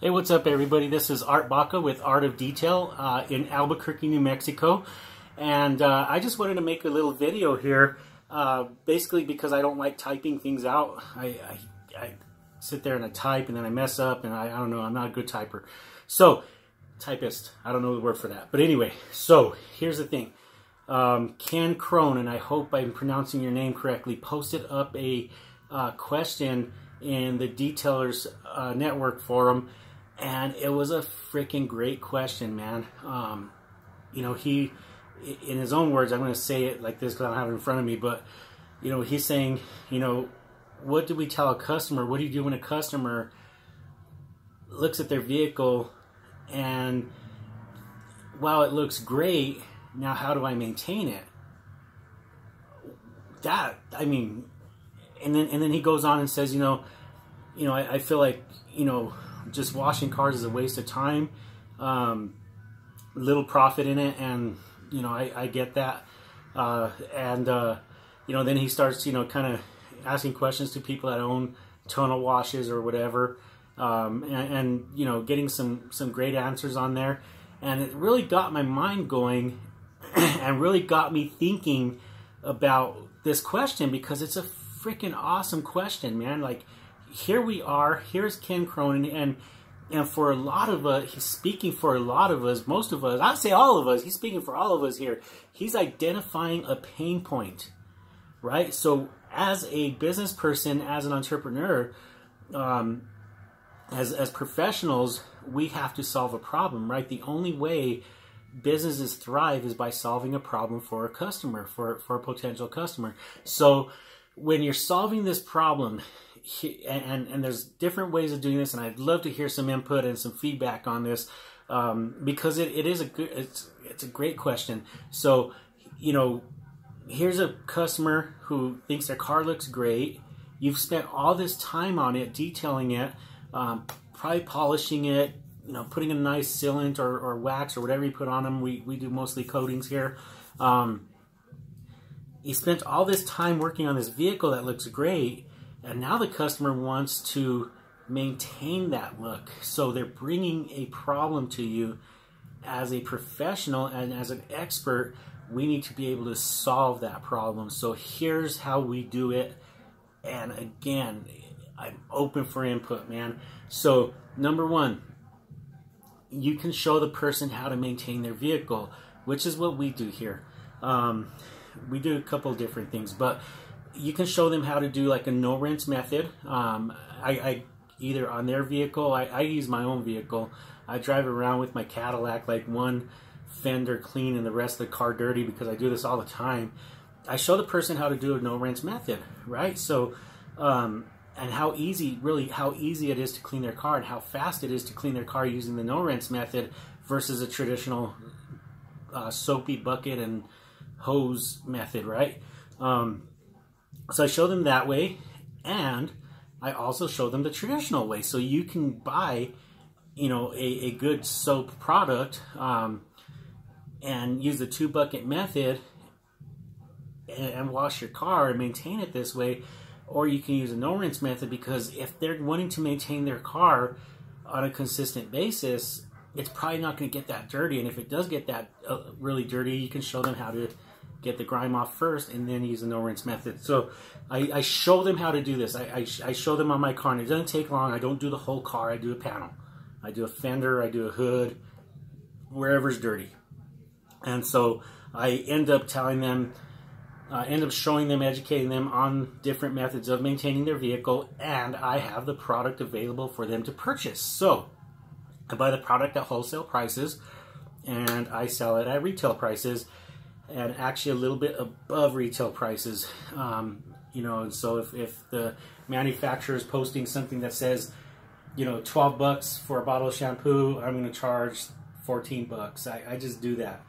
Hey, what's up, everybody? This is Art Baca with Art of Detail in Albuquerque, New Mexico. And I just wanted to make a little video here, basically because I don't like typing things out. I sit there and I type and then I mess up and I don't know, I'm not a good typer. So, typist, I don't know the word for that. But anyway, so here's the thing. Ken Crone, and I hope I'm pronouncing your name correctly, posted up a question in the Detailers Network forum. And it was a freaking great question, man. You know, he, in his own words, I'm going to say it like this because I don't have it in front of me, but, you know, he's saying, you know, what do we tell a customer? What do you do when a customer looks at their vehicle and, wow, it looks great, now how do I maintain it? That, I mean, and then he goes on and says, you know, I feel like, you know, just washing cars is a waste of time, little profit in it, and you know I get that, you know, then he starts, you know, kind of asking questions to people that own tonal washes or whatever, and you know, getting some great answers on there, and it really got my mind going, and really got me thinking about this question because it's a freaking awesome question, man. Like, here we are, here's Ken Crone, and for a lot of us, he's speaking for a lot of us, most of us, I'd say all of us, he's speaking for all of us here. He's identifying a pain point, right? So as a business person, as an entrepreneur, as professionals, we have to solve a problem, right? The only way businesses thrive is by solving a problem for a customer, for a potential customer. So when you're solving this problem, and there's different ways of doing this, and I'd love to hear some input and some feedback on this, because it's a great question. So, you know, here's a customer who thinks their car looks great. You've spent all this time on it, detailing it, probably polishing it, you know, putting a nice sealant or wax or whatever you put on them. We do mostly coatings here. You spent all this time working on this vehicle that looks great, and now the customer wants to maintain that look. So they're bringing a problem to you. As a professional and as an expert, we need to be able to solve that problem. So here's how we do it. And again, I'm open for input, man. So number one, you can show the person how to maintain their vehicle, which is what we do here. We do a couple of different things, but you can show them how to do like a no rinse method. I either on their vehicle, I use my own vehicle. I drive around with my Cadillac, like one fender clean and the rest of the car dirty, because I do this all the time. I show the person how to do a no rinse method, right? So, and how easy it is to clean their car, and how fast it is to clean their car using the no rinse method versus a traditional soapy bucket and hose method, right? So I show them that way, and I also show them the traditional way. So you can buy, you know, a good soap product and use the 2-bucket method and wash your car and maintain it this way. Or you can use a no-rinse method, because if they're wanting to maintain their car on a consistent basis, it's probably not going to get that dirty. And if it does get that really dirty, you can show them how to get the grime off first and then use the no-rinse method. So I show them how to do this. I show them on my car, and it doesn't take long. I don't do the whole car. I do a panel. I do a fender. I do a hood, wherever's dirty. And so I end up telling them, showing them, educating them on different methods of maintaining their vehicle, and I have the product available for them to purchase. So I buy the product at wholesale prices, and I sell it at retail prices, and actually a little bit above retail prices. You know, and so if the manufacturer is posting something that says, you know, 12 bucks for a bottle of shampoo, I'm going to charge 14 bucks. I just do that.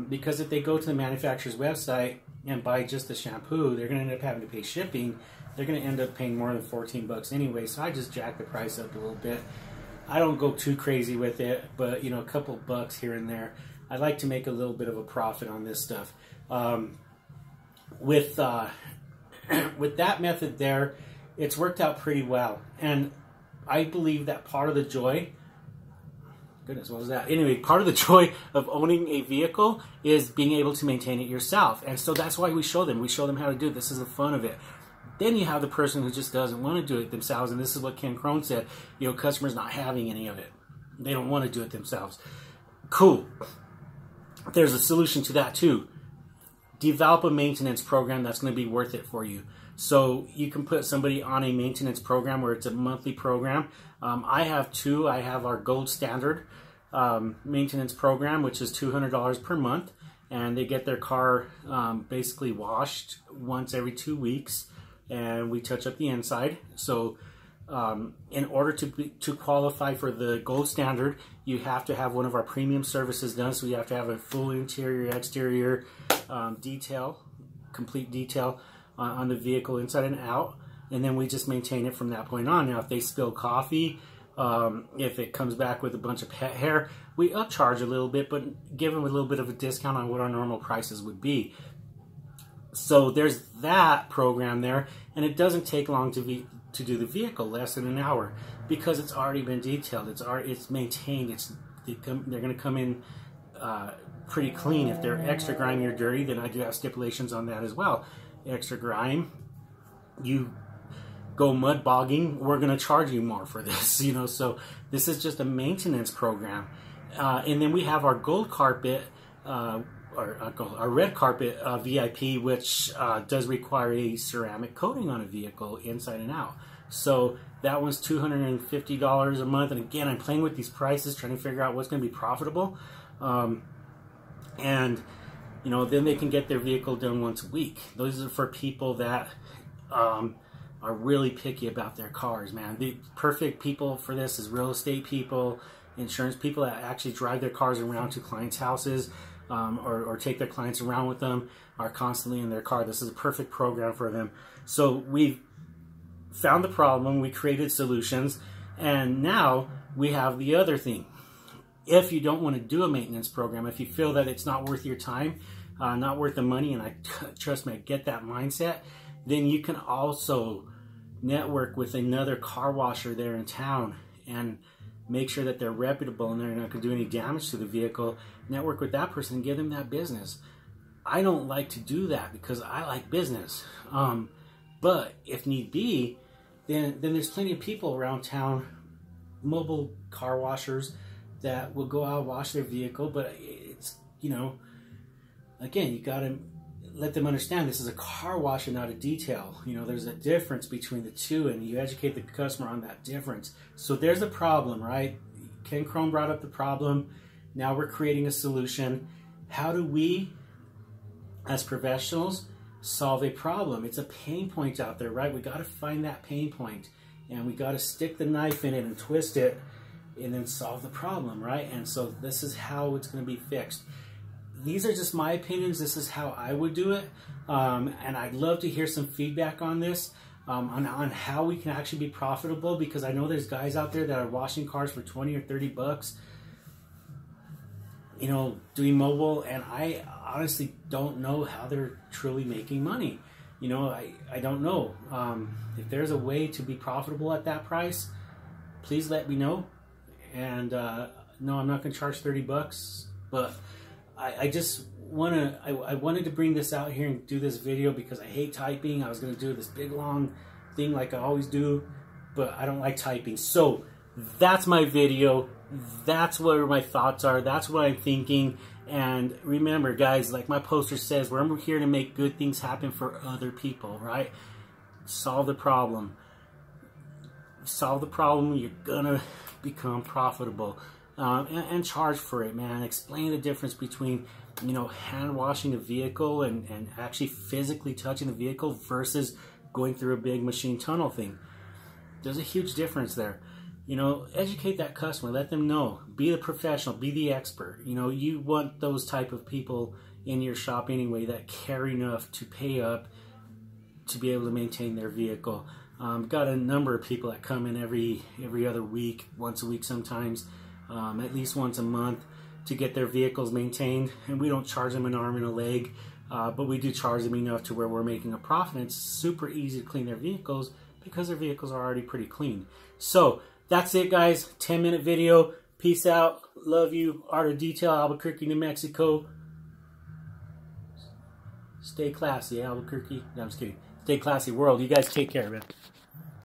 Because if they go to the manufacturer's website and buy just the shampoo, they're going to end up having to pay shipping. They're going to end up paying more than 14 bucks anyway, so I just jack the price up a little bit. I don't go too crazy with it, but, you know, a couple bucks here and there. I like to make a little bit of a profit on this stuff. With that method there, it's worked out pretty well. And I believe that part of the joy, goodness, what was that? Anyway, part of the joy of owning a vehicle is being able to maintain it yourself. And so that's why we show them. We show them how to do it. This is the fun of it. Then you have the person who just doesn't want to do it themselves. And this is what Ken Crone said. You know, customers not having any of it. They don't want to do it themselves. Cool. There's a solution to that too. Develop a maintenance program that's going to be worth it for you. So you can put somebody on a maintenance program where it's a monthly program. I have two. I have our gold standard maintenance program, which is $200 per month. And they get their car basically washed once every 2 weeks. And we touch up the inside. So in order to qualify for the gold standard, you have to have one of our premium services done. So you have to have a full interior, exterior detail, complete detail on the vehicle inside and out. And then we just maintain it from that point on. Now, if they spill coffee, if it comes back with a bunch of pet hair, we upcharge a little bit, but give them a little bit of a discount on what our normal prices would be. So there's that program there, and it doesn't take long to do the vehicle, less than an hour, because it's already been detailed. It's maintained. They're going to come in pretty clean. If they're extra grimy or dirty, then I do have stipulations on that as well. Extra grime, you go mud bogging, we're going to charge you more for this. You know, so this is just a maintenance program. And then we have our gold carpet. Our red carpet VIP, which does require a ceramic coating on a vehicle inside and out. So that one's $250 a month. And again, I'm playing with these prices, trying to figure out what's going to be profitable. And, you know, then they can get their vehicle done once a week. Those are for people that are really picky about their cars, man. The perfect people for this is real estate people, insurance people that actually drive their cars around to clients' houses. Or take their clients around with them, are constantly in their car. This is a perfect program for them. So we've found the problem, we created solutions, and now we have the other thing. If you don't want to do a maintenance program, if you feel that it's not worth your time, not worth the money, and trust me, I get that mindset, then you can also network with another car washer there in town and make sure that they're reputable and they're not going to do any damage to the vehicle. Network with that person and give them that business. I don't like to do that because I like business. But if need be, then there's plenty of people around town, mobile car washers, that will go out and wash their vehicle. But it's, you know, again, you got to let them understand this is a car wash and not a detail. You know, there's a difference between the two, and you educate the customer on that difference. So there's a problem, right? Ken Crone brought up the problem. Now we're creating a solution. How do we, as professionals, solve a problem? It's a pain point out there, right? We got to find that pain point, and we got to stick the knife in it and twist it and then solve the problem, right? And so this is how it's going to be fixed. These are just my opinions. This is how I would do it. And I'd love to hear some feedback on this, on how we can actually be profitable, because I know there's guys out there that are washing cars for 20 or 30 bucks, you know, doing mobile, and I honestly don't know how they're truly making money. You know, I don't know. If there's a way to be profitable at that price, please let me know. And no, I'm not going to charge 30 bucks, but I just I wanted to bring this out here and do this video because I hate typing. I was going to do this big long thing like I always do, but I don't like typing. So that's my video. That's where my thoughts are. That's what I'm thinking. And remember, guys, like my poster says, we're here to make good things happen for other people, right? Solve the problem. Solve the problem, you're gonna become profitable. And charge for it, man. Explain the difference between, you know, hand washing a vehicle and actually physically touching the vehicle versus going through a big machine tunnel thing. There's a huge difference there. You know, educate that customer. Let them know. Be the professional. Be the expert. You know, you want those type of people in your shop anyway that care enough to pay up to be able to maintain their vehicle. Got a number of people that come in every other week, once a week sometimes, at least once a month, to get their vehicles maintained. And we don't charge them an arm and a leg, but we do charge them enough to where we're making a profit. And it's super easy to clean their vehicles because their vehicles are already pretty clean. So That's it, guys. 10-minute video. Peace out. Love you. Art of Detail, Albuquerque, New Mexico. Stay classy, Albuquerque. No, I'm just kidding. Stay classy, world. You guys take care, man.